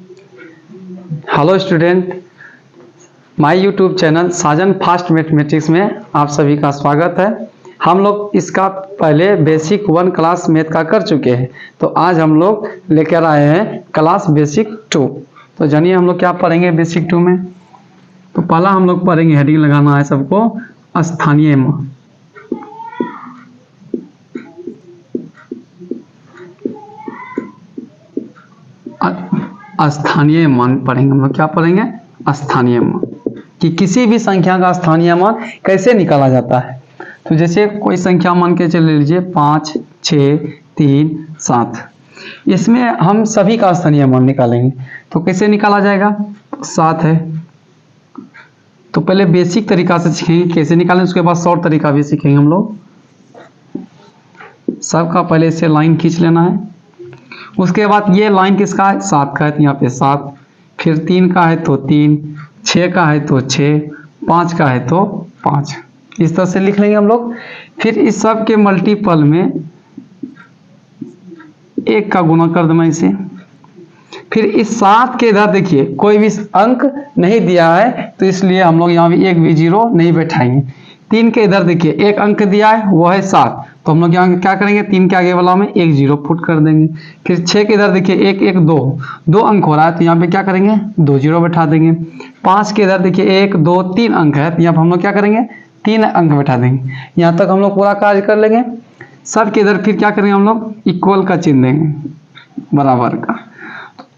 Hello student, my YouTube channel Sajan fast mathematics में आप सभी का स्वागत है। हम लोग इसका पहले बेसिक 1 क्लास मैथ का कर चुके हैं, तो आज हम लोग लेकर आए हैं क्लास बेसिक 2। तो जानिए हम लोग क्या पढ़ेंगे बेसिक 2 में। तो पहला हम लोग पढ़ेंगे, हेडिंग लगाना है सबको, स्थानीय मान। स्थानीय मान पढ़ेंगे हम लोग। क्या पढ़ेंगे? स्थानीय मान, कि किसी भी संख्या का स्थानीय मान कैसे निकाला जाता है। तो जैसे कोई संख्या मान के चले लीजिए 5, 6, 3, 7, इसमें हम सभी का स्थानीय मान निकालेंगे। तो कैसे निकाला जाएगा? 7 है, तो पहले बेसिक तरीका से सीखेंगे कैसे निकालें, उसके बाद शॉर्ट तरीका भी सीखेंगे हम लोग। सबका पहले इसे लाइन खींच लेना है। उसके बाद ये लाइन किसका है? 7 का है, तो यहाँ पे 7, फिर 3 का है तो 3, 6 का है तो 6, 5 का है तो 5, इस तरह से लिख लेंगे हम लोग। फिर इस सब के मल्टीपल में 1 का गुना कर देना इसे। फिर इस 7 के इधर देखिए कोई भी अंक नहीं दिया है, तो इसलिए हम लोग यहाँ भी एक भी जीरो नहीं बैठाएंगे। 3 के इधर देखिए एक अंक दिया है, वो है 7, तो हम लोग यहाँ क्या करेंगे? 3 के आगे वाला में एक जीरो पुट कर देंगे। फिर 6 के इधर देखिए एक 1 2 दो अंक हो रहा है, तो यहाँ पे क्या करेंगे? 2 जीरो बैठा देंगे। 5 के इधर देखिए 1 2 3 अंक है, तो यहाँ पर हम लोग क्या करेंगे? 3 अंक बैठा देंगे। यहाँ तक हम लोग पूरा कार्य कर लेंगे। सब के इधर फिर क्या करेंगे? हम लोग इक्वल का चिन्ह देंगे, बराबर का।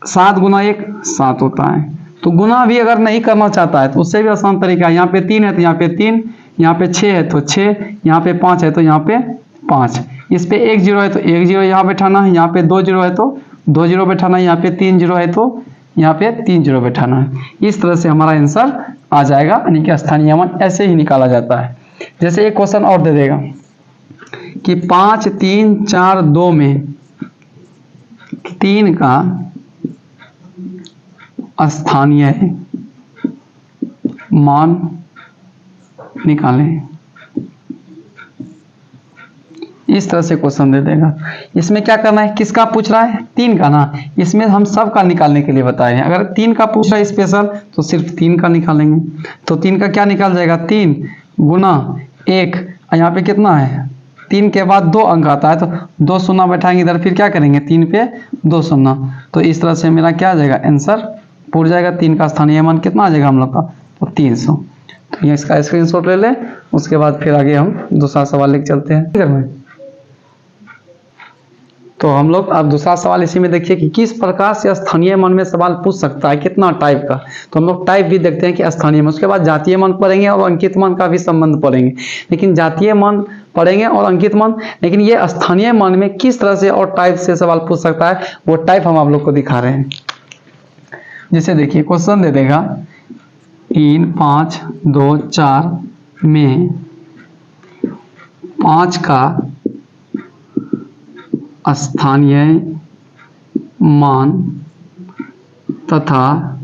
7 गुना 1 7 होता है। तो गुना भी अगर नहीं करना चाहता है तो उससे भी आसान तरीका है। यहाँ पे 3 है तो यहाँ पे 3, यहाँ पे 6 है तो 6, यहाँ पे 5 है तो यहाँ पे 5। इस पे 1 जीरो है तो 1 जीरो यहाँ बैठाना है, यहाँ पे 2 जीरो है तो 2 जीरो बैठाना है, यहाँ पे 3 जीरो है तो यहाँ पे 3 जीरो बैठाना है। इस तरह से हमारा आंसर आ जाएगा, यानी कि स्थानीय मान ऐसे ही निकाला जाता है। जैसे एक क्वेश्चन और दे देगा कि 5 3 4 2 में 3 का स्थानीय मान निकालें। इस तरह से क्वेश्चन दे देगा। इसमें क्या करना है? किसका पूछ रहा है? 3 का ना। इसमें हम सब का निकालने के लिए बताए हैं। अगर 3 का पूछ रहा है स्पेशल, तो सिर्फ 3 का निकालेंगे। तो 3 का क्या निकाल जाएगा? 3 गुना 1, यहाँ पे कितना है? 3 के बाद 2 अंक आता है, तो 2 शून्य बैठाएंगे इधर, फिर क्या करेंगे? 3 पे 2 शून्य। तो इस तरह से मेरा क्या आ जाएगा? आंसर पूछ जाएगा। 3 का स्थानीय मान कितना आ जाएगा हम लोग का? तो 300। तो ये इसका स्क्रीनशॉट ले लें। उसके बाद फिर आगे हम दूसरा सवाल लेके चलते हैं। तो हम लोग अब दूसरा सवाल इसी में देखिए कि किस प्रकार से स्थानीय मान में सवाल पूछ सकता है, कितना टाइप का। तो हम लोग टाइप भी देखते हैं कि स्थानीय मान, उसके बाद जातीय मान पढ़ेंगे और अंकित मान का भी संबंध पढ़ेंगे। लेकिन जातीय मान पढ़ेंगे और अंकित मान, लेकिन ये स्थानीय मान में किस तरह से और टाइप से सवाल पूछ सकता है, वो टाइप हम आप लोग को दिखा रहे हैं। जैसे देखिए क्वेश्चन दे देगा 3 5 2 4 में 5 का स्थानीय मान तथा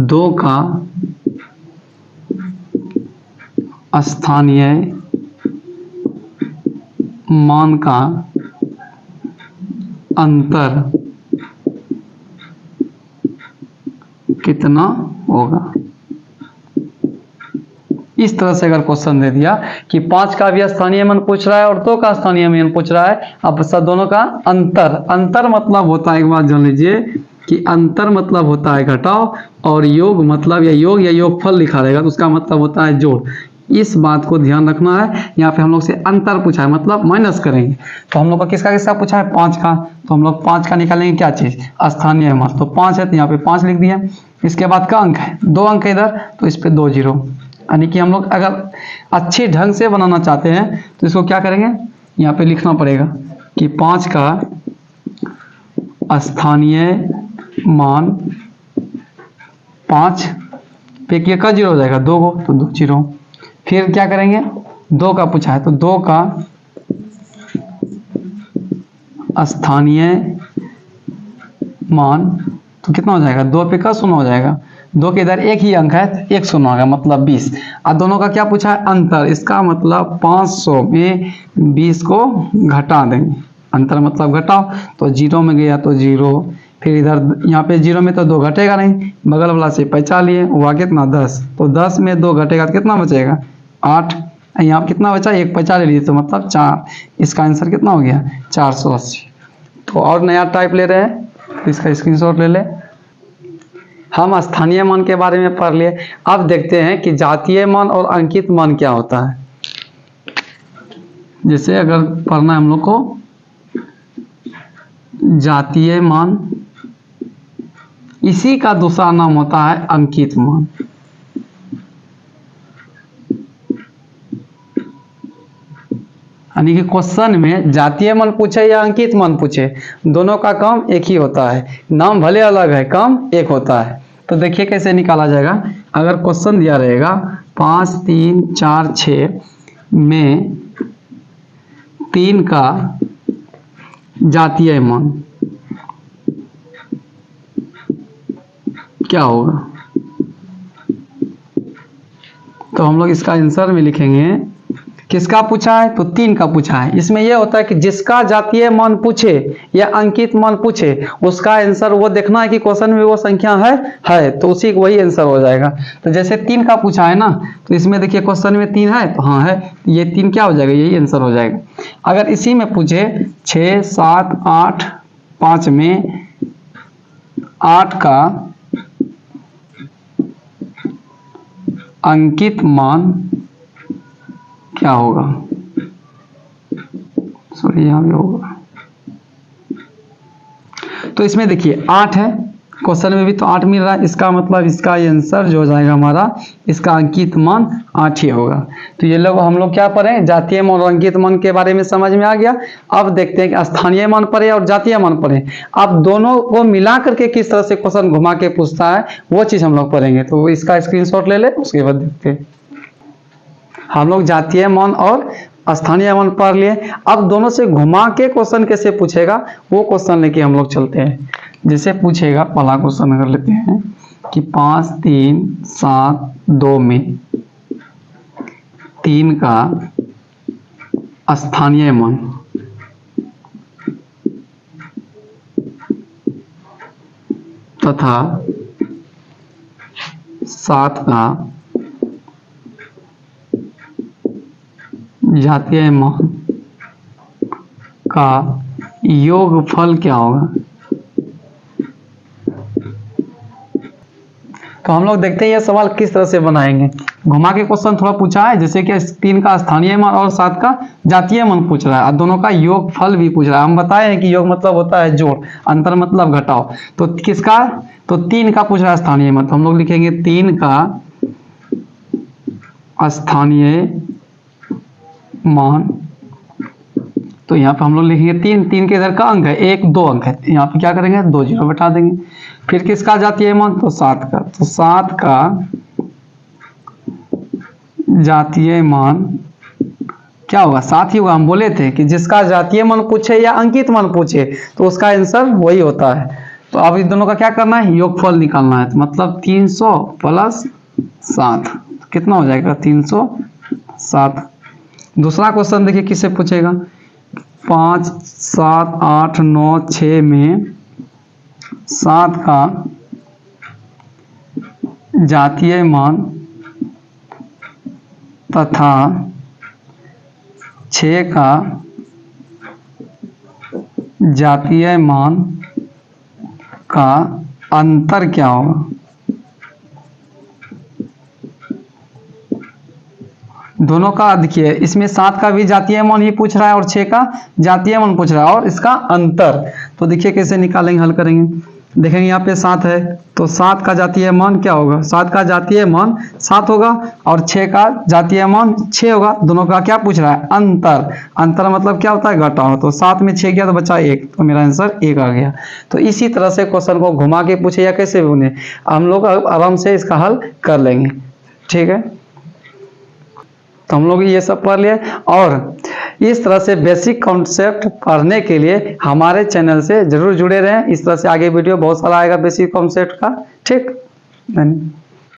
2 का स्थानीय मान का अंतर कितना होगा। इस तरह से अगर क्वेश्चन दे दिया कि 5 का भी स्थानीय मान पूछ रहा है और 2 का स्थानीय मान पूछ रहा है, अब सब दोनों का अंतर मतलब होता है, एक बात जान लीजिए कि अंतर मतलब होता है घटाव, और योग मतलब या योगफल लिखा रहेगा तो उसका मतलब होता है जोड़। इस बात को ध्यान रखना है। यहाँ पे हम लोग से अंतर पूछा है, मतलब माइनस करेंगे। तो हम लोग का किसका पूछा है? 5 का। तो हम लोग 5 का निकालेंगे क्या चीज? स्थानीय मान। तो 5 है तो यहाँ पे 5 लिख दिया। इसके बाद का अंक है 2 अंक इधर, तो इस पे 2 जीरो। यानी कि हम लोग अगर अच्छे ढंग से बनाना चाहते हैं तो इसको क्या करेंगे? यहाँ पे लिखना पड़ेगा कि 5 का स्थानीय मान 5 पे का जीरो हो जाएगा, 2 को, तो 2 जीरो। फिर क्या करेंगे? 2 का पूछा है तो 2 का स्थानीय मान, तो कितना हो जाएगा? 2 पे का शून्य हो जाएगा। 2 के इधर एक ही अंक है तो 1 शून्य होगा, मतलब 20। और दोनों का क्या पूछा है? अंतर। इसका मतलब 500 में 20 को घटा देंगे। अंतर मतलब घटाओ, तो 0 में गया तो 0, फिर इधर यहाँ पे 0 में तो 2 घटेगा नहीं, बगल वाला से 5 लिए, हुआ कितना 10, तो 10 में 2 घटेगा तो कितना बचेगा 8, यहाँ कितना बचा 1 5 ले लिए तो मतलब 4, इसका आंसर कितना हो गया 480। तो और नया टाइप ले रहे हैं तो इसका स्क्रीनशॉट ले ले। हम स्थानीय मान के बारे में पढ़ लिए, अब देखते हैं कि जातीय मान और अंकित मान क्या होता है। जैसे अगर पढ़ना है हम लोग को जातीय मान, इसी का दूसरा नाम होता है अंकित मान। यानी कि क्वेश्चन में जातीय मान पूछे या अंकित मान पूछे, दोनों का काम एक ही होता है, नाम भले अलग है, काम एक होता है। तो देखिए कैसे निकाला जाएगा। अगर क्वेश्चन दिया रहेगा 5 3 4 6 में 3 का जातीय मान क्या होगा, तो हम लोग इसका आंसर में लिखेंगे किसका पूछा है, तो 3 का पूछा है। इसमें यह होता है कि जिसका जातीय मान पूछे या अंकित मान पूछे उसका आंसर वो देखना है कि क्वेश्चन में वो संख्या है तो उसी वही आंसर हो जाएगा। तो जैसे 3 का पूछा है ना, तो इसमें देखिए क्वेश्चन में 3 है तो हाँ है, ये 3 क्या हो जाएगा, यही आंसर हो जाएगा। अगर इसी में पूछे 6 7 8 5 में 8 का अंकित मान क्या होगा, सॉरी यहाँ भी होगा। तो इसमें देखिए 8 है, क्वेश्चन में भी तो 8 मिल रहा है, इसका मतलब इसका आंसर जो हो जाएगा हमारा, इसका अंकित मान 8 ही होगा। तो ये लोग हम लोग क्या पढ़े, जातीय मान और अंकित मान के बारे में समझ में आ गया। अब देखते हैं कि स्थानीय मान पढ़े और जातीय मान पढ़े, अब दोनों को मिला करके किस तरह से क्वेश्चन घुमा के पूछता है वो चीज हम लोग पढ़ेंगे। तो इसका स्क्रीनशॉट ले ले, उसके बाद देखते हैं। हम लोग जातीय मान और स्थानीय मान पढ़ लिए, अब दोनों से घुमा के क्वेश्चन कैसे पूछेगा वो क्वेश्चन लेके हम लोग चलते हैं। जैसे पूछेगा पहला क्वेश्चन अगर लेते हैं कि 5 3 7 2 में 3 का स्थानीय मान तथा 7 का जातीय मान का योगफल क्या होगा। तो हम लोग देखते हैं ये सवाल किस तरह से बनाएंगे। घुमा के क्वेश्चन थोड़ा पूछा है, जैसे कि 3 का स्थानीय मान और 7 का जातीय मान पूछ रहा है, और दोनों का योगफल भी पूछ रहा है। हम बताए हैं कि योग मतलब होता है जोड़, अंतर मतलब घटाव। तो किसका, तो 3 का पूछ रहा है स्थानीय मान, तो हम लोग लिखेंगे 3 का स्थानीय मान। तो यहाँ पे हम लोग लिखेंगे 3 के इधर का अंक है 1 2 अंक है, यहाँ पे क्या करेंगे 2 0 बैठा देंगे। फिर किसका जातीय मान, तो 7 का, तो 7 का जातीय मान क्या होगा, 7 ही होगा। हम बोले थे कि जिसका जातीय मान पूछे या अंकित मान पूछे तो उसका आंसर वही होता है। तो अब इन दोनों का क्या करना है, योगफल निकालना है। तो मतलब 300 प्लस 7 कितना हो जाएगा 307। दूसरा क्वेश्चन देखिए किससे पूछेगा, 5 7 8 9 6 में 7 का जातीय मान तथा 6 का जातीय मान का अंतर क्या होगा। दोनों का देखिए, इसमें 7 का भी जातीय मान ही पूछ रहा है और 6 का जातीय मान पूछ रहा है और इसका अंतर। तो देखिए कैसे निकालेंगे, हल करेंगे। देखेंगे यहाँ पे 7 है तो 7 का जातीय मान क्या होगा, 7 का जातीय मान 7 होगा और 6 का जातीय मान 6 होगा। दोनों का क्या पूछ रहा है, अंतर। अंतर मतलब क्या होता है, घटाओ। तो 7 में 6 गया तो बचा 1, तो मेरा आंसर 1 आ गया। तो इसी तरह से क्वेश्चन को घुमा के पूछे या कैसे भी उन्हें हम लोग आराम से इसका हल कर लेंगे। ठीक है, तो हम लोग ये सब पढ़ लिए। और इस तरह से बेसिक कॉन्सेप्ट पढ़ने के लिए हमारे चैनल से जरूर जुड़े रहें। इस तरह से आगे वीडियो बहुत सारा आएगा बेसिक कॉन्सेप्ट का। ठीक, धन्यवाद।